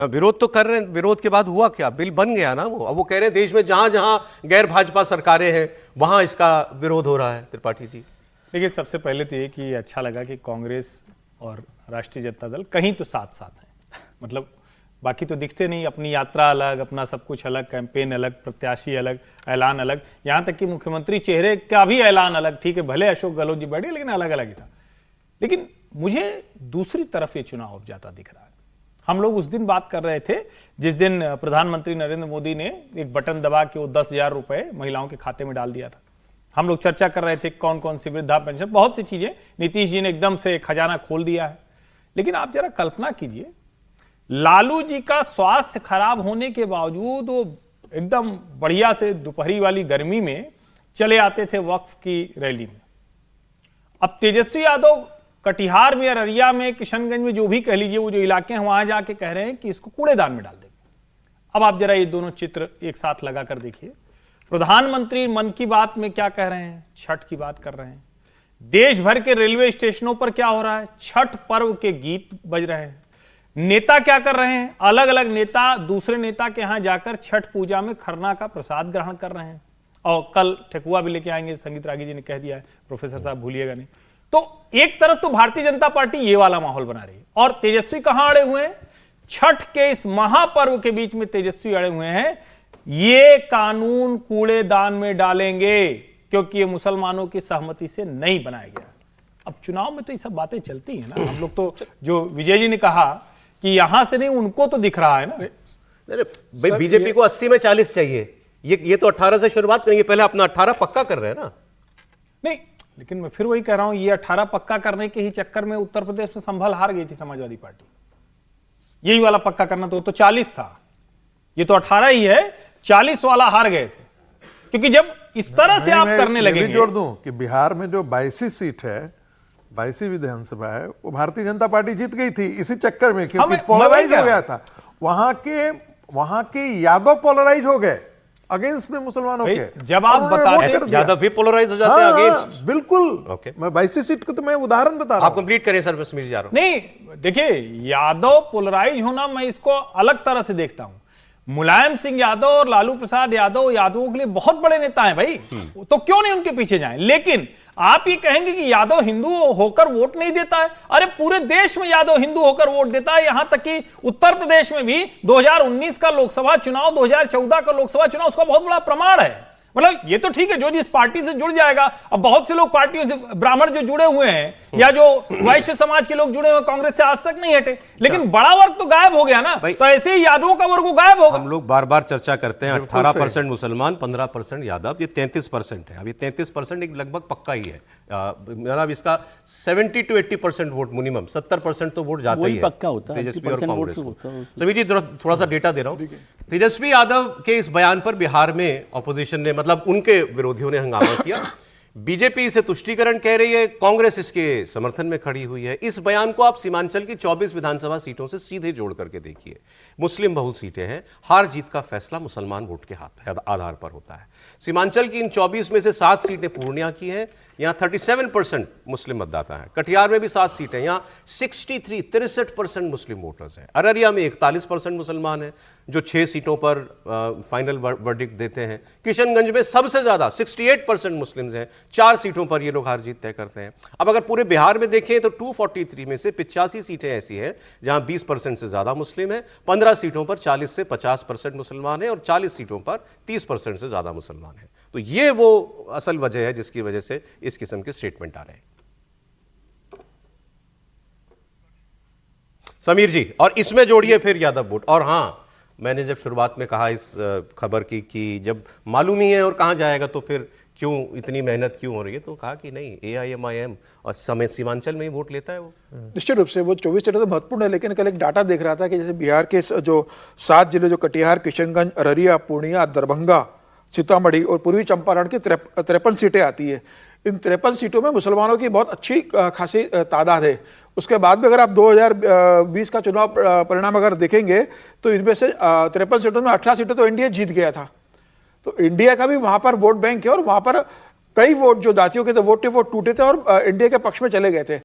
विरोध तो कर रहे हैं, विरोध के बाद हुआ क्या? बिल बन गया ना वो। अब वो कह रहे हैं देश में जहां जहां गैर भाजपा सरकारें हैं वहां इसका विरोध हो रहा है। त्रिपाठी जी, देखिए, सबसे पहले तो ये कि अच्छा लगा कि कांग्रेस और राष्ट्रीय जनता दल कहीं तो साथ साथ हैं। मतलब बाकी तो दिखते नहीं, अपनी यात्रा अलग, अपना सब कुछ अलग, कैंपेन अलग, प्रत्याशी अलग, ऐलान अलग, यहाँ तक कि मुख्यमंत्री चेहरे का भी ऐलान अलग। ठीक है, भले अशोक गहलोत जी बैठे, लेकिन अलग अलग ही था। लेकिन मुझे दूसरी तरफ ये चुनाव अब जाता दिख रहा है। हम लोग उस दिन बात कर रहे थे जिस दिन प्रधानमंत्री नरेंद्र मोदी ने एक बटन दबा के वो 10,000 रुपए महिलाओं के खाते में डाल दिया था। हम लोग चर्चा कर रहे थे कौन कौन सी वृद्धा पेंशन, बहुत सी चीजें। नीतीश जी ने एकदम से खजाना खोल दिया है। लेकिन आप जरा कल्पना कीजिए, लालू जी का स्वास्थ्य खराब होने के बावजूद वो एकदम बढ़िया से दोपहरी वाली गर्मी में चले आते थे वक्फ की रैली में। अब तेजस्वी यादव कटिहार में, अररिया में, किशनगंज में, जो भी कह लीजिए, वो जो इलाके हैं, वहां जाके कह रहे हैं कि इसको कूड़ेदान में डाल देंगे। अब आप जरा ये दोनों चित्र एक साथ लगाकर देखिए। प्रधानमंत्री मन की बात में क्या कह रहे हैं? छठ की बात कर रहे हैं। देश भर के रेलवे स्टेशनों पर क्या हो रहा है? छठ पर्व के गीत बज रहे हैं। नेता क्या कर रहे हैं? अलग अलग नेता दूसरे नेता के यहां जाकर छठ पूजा में खरना का प्रसाद ग्रहण कर रहे हैं। और कल ठेकुआ भी लेके आएंगे, संगीत रागी जी ने कह दिया है, प्रोफेसर साहब भूलिएगा नहीं। तो एक तरफ तो भारतीय जनता पार्टी ये वाला माहौल बना रही है, और तेजस्वी कहां अड़े हुए हैं? छठ के इस महापर्व के बीच में तेजस्वी अड़े हुए हैं, ये कानून कूड़ेदान में डालेंगे क्योंकि ये मुसलमानों की सहमति से नहीं बनाया गया। अब चुनाव में तो ये सब बातें चलती हैं ना। हम लोग तो, जो विजय जी ने कहा कि यहां से नहीं, उनको तो दिख रहा है ना। भाई बीजेपी को 80 में 40 चाहिए। ये तो 18 से शुरुआत करेंगे, पहले अपना 18 पक्का कर रहे हैं ना। नहीं, लेकिन मैं फिर वही कह रहा हूं, ये 18 पक्का करने के ही चक्कर में उत्तर प्रदेश में संभल हार गई थी समाजवादी पार्टी। यही वाला पक्का करना तो 40 था, ये तो 18 ही है। 40 वाला हार गए थे, क्योंकि जब इस तरह से आप करने लगेंगे। जोड़ दूं कि बिहार में जो 22 सीट है, 22 विधानसभा है, वो भारतीय जनता पार्टी जीत गई थी इसी चक्कर में, क्योंकि पोलराइज हो गया था। वहां के यादव पोलराइज हो गए अगेंस्ट में मुसलमानों के। जब आप बताते यादव भी पोलराइज हो जाते हैं अगेंस्ट। बिल्कुल। ओके, मैं 22 सीट को तो मैं उदाहरण बता रहा हूं। आप कंप्लीट करें सर, बस जा रहा हूं। नहीं, देखिए, यादव पोलराइज होना मैं इसको अलग तरह से देखता हूं। मुलायम सिंह यादव और लालू प्रसाद यादव यादवों के लिए बहुत बड़े नेता हैं भाई, तो क्यों नहीं उनके पीछे जाएं। लेकिन आप ये कहेंगे कि यादव हिंदू होकर वोट नहीं देता है। अरे पूरे देश में यादव हिंदू होकर वोट देता है। यहां तक कि उत्तर प्रदेश में भी 2019 का लोकसभा चुनाव, 2014 का लोकसभा चुनाव उसका बहुत बड़ा प्रमाण है। मतलब ये तो ठीक है, जो जिस पार्टी से जुड़ जाएगा। अब बहुत से लोग पार्टियों से, ब्राह्मण जो जुड़े हुए हैं या जो वैश्य समाज के लोग जुड़े हुए, कांग्रेस से आज तक नहीं हटे, लेकिन बड़ा वर्ग तो गायब हो गया ना। तो ऐसे ही यादवों का वर्ग गायब होगा। हम लोग बार बार चर्चा करते हैं 18% मुसलमान, 15% यादव, ये 33% है। अभी 33% एक लगभग पक्का ही है। मतलब इसका 70 to 80% वोट मिनिमम, 70% तो वोट जाता ही है पक्का होता है, तेजस्वी और कांग्रेस को। सभी जी थोड़ा सा डेटा दे रहा हूं। तेजस्वी यादव के इस बयान पर बिहार में ऑपोजिशन ने, मतलब उनके विरोधियों ने हंगामा किया। बीजेपी इसे तुष्टीकरण कह रही है, कांग्रेस इसके समर्थन में खड़ी हुई है। इस बयान को आप सीमांचल की 24 विधानसभा सीटों से सीधे जोड़ करके देखिए। मुस्लिम बहुल सीटें हैं, हार जीत का फैसला मुसलमान वोट के आधार पर होता है। सीमांचल की इन 24 में से 7 सीटें पूर्णिया की हैं, यहां 37% मुस्लिम मतदाता हैं। कटिहार में भी 7 सीटें, यहां 63% मुस्लिम वोटर्स हैं। अररिया में 41% मुसलमान हैं, जो 6 सीटों पर फाइनल वर्डिक्ट देते हैं। किशनगंज में सबसे ज्यादा 68% मुस्लिम्स हैं, 4 सीटों पर ये लोग हार जीत तय करते हैं। अब अगर पूरे बिहार में देखें तो 243 में से 85 सीटें ऐसी हैं जहां 20% से ज्यादा मुस्लिम हैं, 15 सीटों पर 40 से 50% मुसलमान हैं और 40 सीटों पर 30% से ज्यादा मुसलमान हैं। तो ये वो असल वजह है जिसकी वजह से इस किस्म के स्टेटमेंट आ रहे हैं। समीर जी, और इसमें जोड़िए फिर यादव वोट। और हां, मैंने जब शुरुआत में कहा इस खबर की कि जब मालूम ही है और कहां जाएगा तो फिर क्यों इतनी मेहनत क्यों हो रही है, तो कहा कि नहीं, AIMIM और समय सीमांचल में ही वोट लेता है वो। निश्चित रूप से वो 24 सीटें तो महत्वपूर्ण है। लेकिन कल एक डाटा देख रहा था कि जैसे बिहार के जो 7 जिले, जो कटिहार, किशनगंज, अररिया, पूर्णिया, दरभंगा, सीतामढ़ी और पूर्वी चंपारण की 53 सीटें आती है। इन 53 सीटों में मुसलमानों की बहुत अच्छी खासी तादाद है। उसके बाद भी अगर आप 2020 का चुनाव परिणाम अगर देखेंगे तो इनमें से 53 सीटों में 18 सीटें तो एनडीए जीत गया था। तो इंडिया का भी वहां पर वोट बैंक है और वहां पर कई वोट जो जातियों के थे, वोट टूटे थे और एनडीए के पक्ष में चले गए थे।